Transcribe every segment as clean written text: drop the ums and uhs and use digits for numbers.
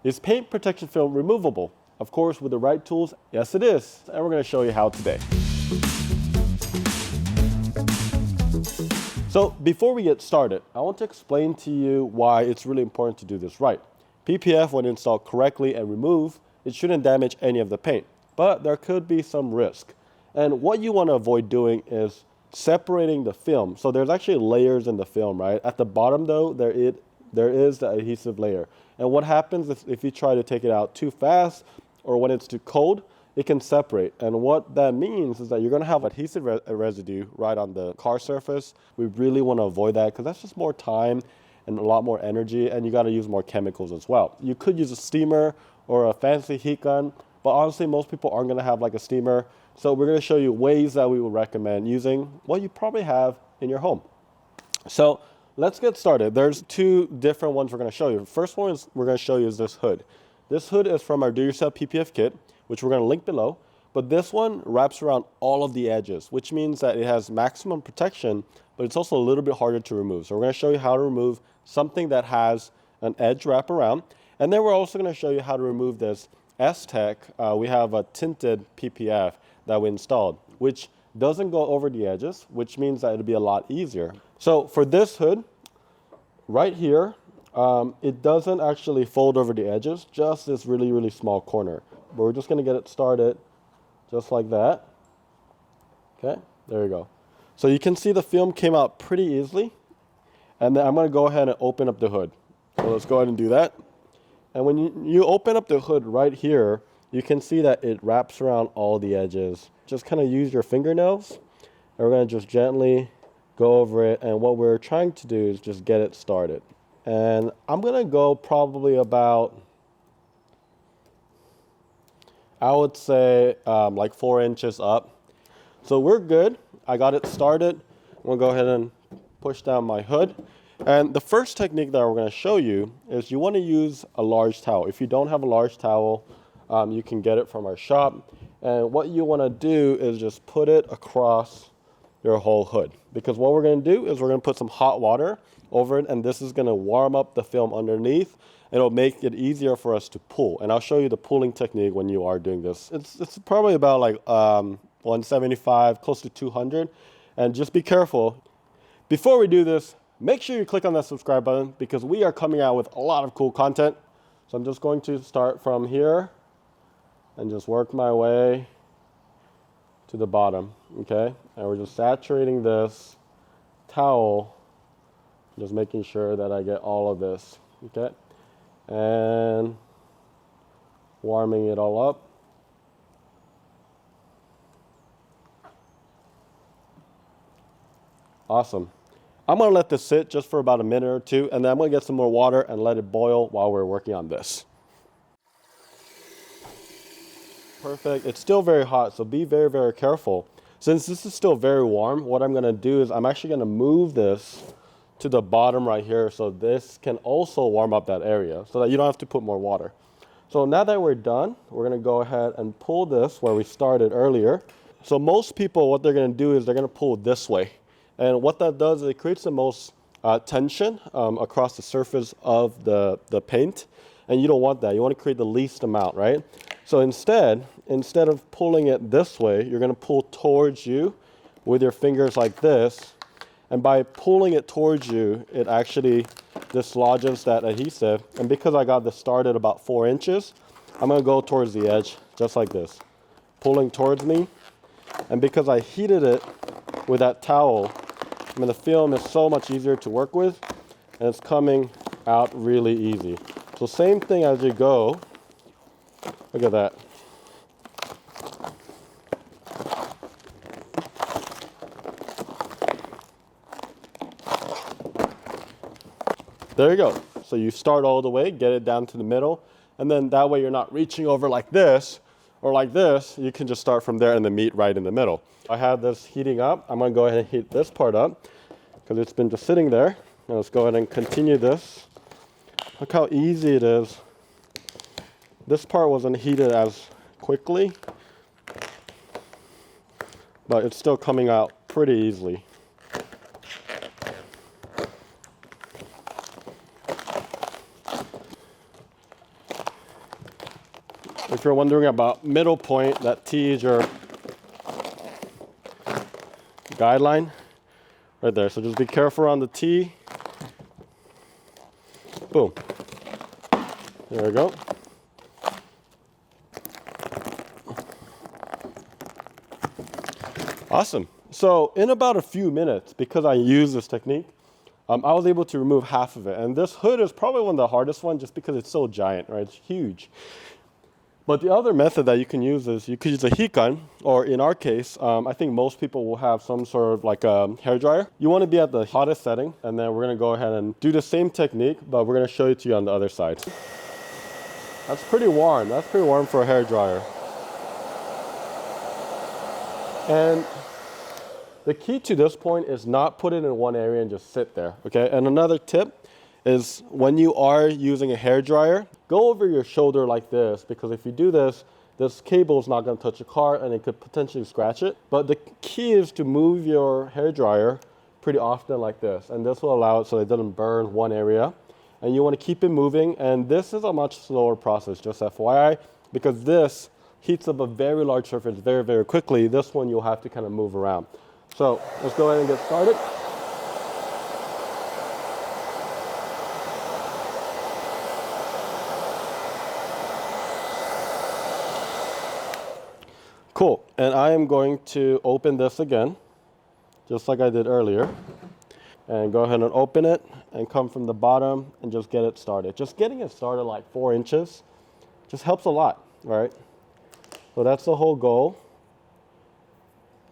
Is paint protection film removable? Of course, with the right tools, yes it is. And we're going to show you how today. So before we get started, I want to explain to you why it's really important to do this right. PPF, when installed correctly and removed, it shouldn't damage any of the paint, but there could be some risk. And what you want to avoid doing is separating the film. So there's actually layers in the film, right? At the bottom though, there is the adhesive layer. And what happens if you try to take it out too fast or when it's too cold, it can separate. And what that means is that you're going to have adhesive residue right on the car surface. We really want to avoid that because that's just more time and a lot more energy, and you got to use more chemicals as well. You could use a steamer or a fancy heat gun, but honestly, most people aren't going to have like a steamer. So we're going to show you ways that we would recommend using what you probably have in your home. So let's get started. There's two different ones we're going to show you. The first one we're going to show you is this hood. This hood is from our do-yourself PPF kit, which we're going to link below. But this one wraps around all of the edges, which means that it has maximum protection, but it's also a little bit harder to remove. So we're going to show you how to remove something that has an edge wrap around. And then we're also going to show you how to remove this S-Tech. We have a tinted PPF that we installed, which doesn't go over the edges, which means that it'll be a lot easier. So for this hood, right here, it doesn't actually fold over the edges, just this really, really small corner. But we're just going to get it started just like that. Okay, there you go. So you can see the film came out pretty easily. And then I'm going to go ahead and open up the hood. So let's go ahead and do that. And when you open up the hood right here, you can see that it wraps around all the edges. Just kind of use your fingernails. And we're going to just gently go over it. And what we're trying to do is just get it started. And I'm going to go probably about, I would say like 4 inches up. So we're good. I got it started. I'm going to go ahead and push down my hood. And the first technique that we're going to show you is you want to use a large towel. If you don't have a large towel, you can get it from our shop. And what you want to do is just put it across your whole hood. Because what we're going to do is we're going to put some hot water over it, and this is going to warm up the film underneath. It'll make it easier for us to pull. And I'll show you the pulling technique when you are doing this. It's probably about like 175, close to 200. And just be careful. Before we do this, make sure you click on that subscribe button because we are coming out with a lot of cool content. So I'm just going to start from here and just work my way to the bottom, okay? And we're just saturating this towel, just making sure that I get all of this, okay? And warming it all up. Awesome. I'm going to let this sit just for about a minute or two, and then I'm going to get some more water and let it boil while we're working on this. Perfect. It's still very hot, so be very, very careful. Since this is still very warm, what I'm going to do is I'm actually going to move this to the bottom right here so this can also warm up that area so that you don't have to put more water. So now that we're done, we're going to go ahead and pull this where we started earlier. So most people, what they're going to do is they're going to pull this way. And what that does is it creates the most tension across the surface of the paint. And you don't want that. You want to create the least amount, right? So instead of pulling it this way, you're going to pull towards you with your fingers like this. And by pulling it towards you, it actually dislodges that adhesive. And because I got this started about 4 inches, I'm going to go towards the edge just like this, pulling towards me. And because I heated it with that towel, I mean, the film is so much easier to work with, and it's coming out really easy. So same thing as you go. Look at that. There you go. So you start all the way, get it down to the middle, and then that way you're not reaching over like this or like this. You can just start from there and then meet right in the middle. I have this heating up. I'm going to go ahead and heat this part up because it's been just sitting there. Now let's go ahead and continue this. Look how easy it is. This part wasn't heated as quickly, but it's still coming out pretty easily. If you're wondering about middle point, that T is your guideline right there. So just be careful on the T. Boom. There we go. Awesome. So in about a few minutes, because I use this technique, I was able to remove half of it. And this hood is probably one of the hardest ones just because it's so giant, right? It's huge. But the other method that you can use is you could use a heat gun, or in our case, I think most people will have some sort of like a hair dryer. You want to be at the hottest setting, and then we're going to go ahead and do the same technique, but we're going to show it to you on the other side. That's pretty warm. That's pretty warm for a hair dryer. And the key to this point is not put it in one area and just sit there, okay? And another tip is when you are using a hair dryer, go over your shoulder like this, because if you do this, this cable is not going to touch your car and it could potentially scratch it. But the key is to move your hair dryer pretty often like this, and this will allow it so it doesn't burn one area. And you want to keep it moving, and this is a much slower process, just FYI, because this heats up a very large surface very, very quickly. This one you'll have to kind of move around. So let's go ahead and get started. Cool, and I am going to open this again, just like I did earlier. And go ahead and open it and come from the bottom and just get it started. Just getting it started like 4 inches just helps a lot, right? So that's the whole goal.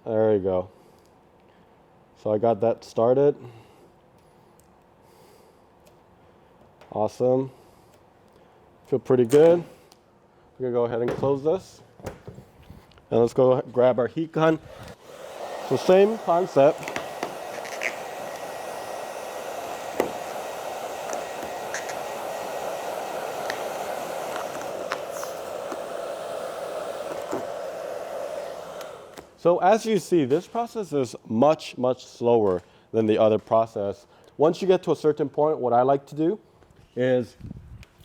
There you go. So I got that started. Awesome. Feel pretty good. We're gonna go ahead and close this. And let's go grab our heat gun. So same concept. So as you see, this process is much, much slower than the other process. Once you get to a certain point, what I like to do is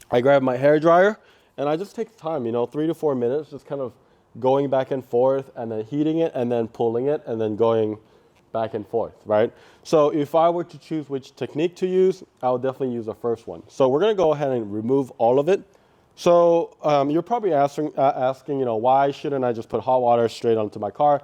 I grab my hair dryer and I just take time, 3 to 4 minutes, just kind of going back and forth and then heating it and then pulling it and then going back and forth, right? So if I were to choose which technique to use, I would definitely use the first one. So we're gonna go ahead and remove all of it. So you're probably asking, why shouldn't I just put hot water straight onto my car?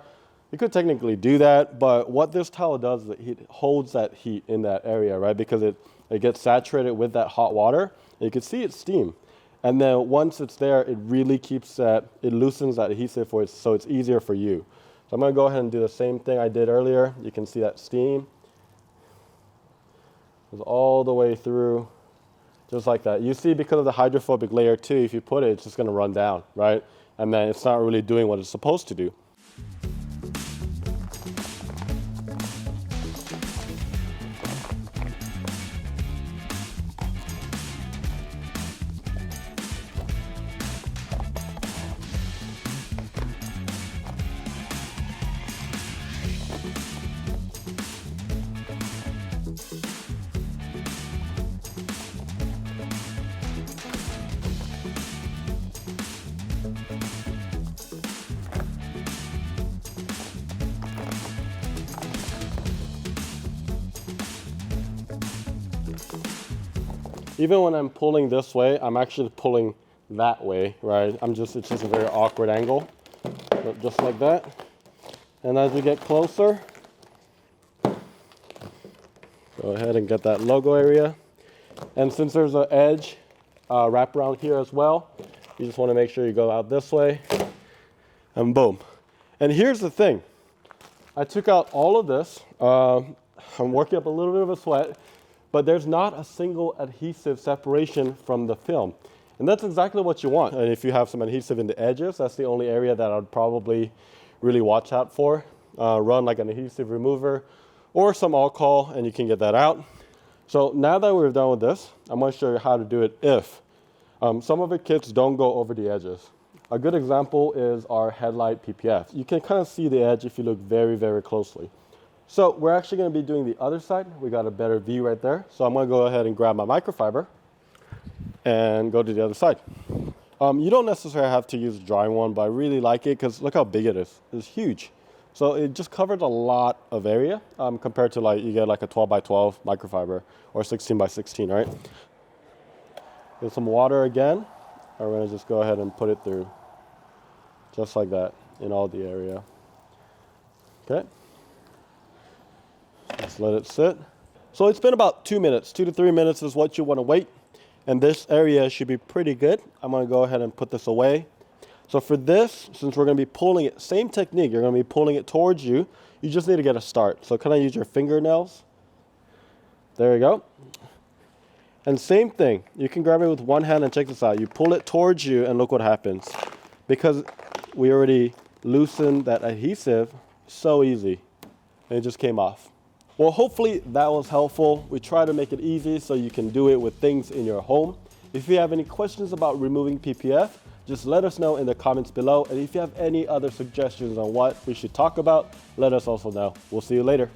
You could technically do that, but what this towel does is it holds that heat in that area, right? Because it gets saturated with that hot water, and you can see it steam. And then once it's there, it really keeps that, it loosens that adhesive for it, so it's easier for you. So I'm gonna go ahead and do the same thing I did earlier. You can see that steam goes all the way through. Just like that. You see, because of the hydrophobic layer too, if you put it, it's just going to run down, right? And then it's not really doing what it's supposed to do. Even when I'm pulling this way, I'm actually pulling that way, right? It's just a very awkward angle, but just like that. And as we get closer, go ahead and get that logo area. And since there's an edge wrap around here as well, you just want to make sure you go out this way, and boom. And here's the thing. I took out all of this. I'm working up a little bit of a sweat, but there's not a single adhesive separation from the film. And that's exactly what you want. And if you have some adhesive in the edges, that's the only area that I'd probably really watch out for. Run like an adhesive remover or some alcohol, and you can get that out. So now that we're done with this, I'm gonna show you how to do it if some of the kits don't go over the edges. A good example is our headlight PPF. You can kind of see the edge if you look very, very closely. So we're actually going to be doing the other side. We got a better view right there. So I'm going to go ahead and grab my microfiber and go to the other side. You don't necessarily have to use a dry one, but I really like it because look how big it is. It's huge. So it just covers a lot of area compared to like you get like a 12 by 12 microfiber or 16 by 16, right? Get some water again. I'm gonna just go ahead and put it through just like that in all the area. Okay. Just let it sit. So it's been about 2 minutes. 2 to 3 minutes is what you want to wait. And this area should be pretty good. I'm going to go ahead and put this away. So for this, since we're going to be pulling it, same technique, you're going to be pulling it towards you. You just need to get a start. So can I use your fingernails? There you go. And same thing. You can grab it with one hand and check this out. You pull it towards you and look what happens. Because we already loosened that adhesive, so easy. And it just came off. Well, hopefully that was helpful. We try to make it easy so you can do it with things in your home. If you have any questions about removing PPF, just let us know in the comments below. And if you have any other suggestions on what we should talk about, let us also know. We'll see you later.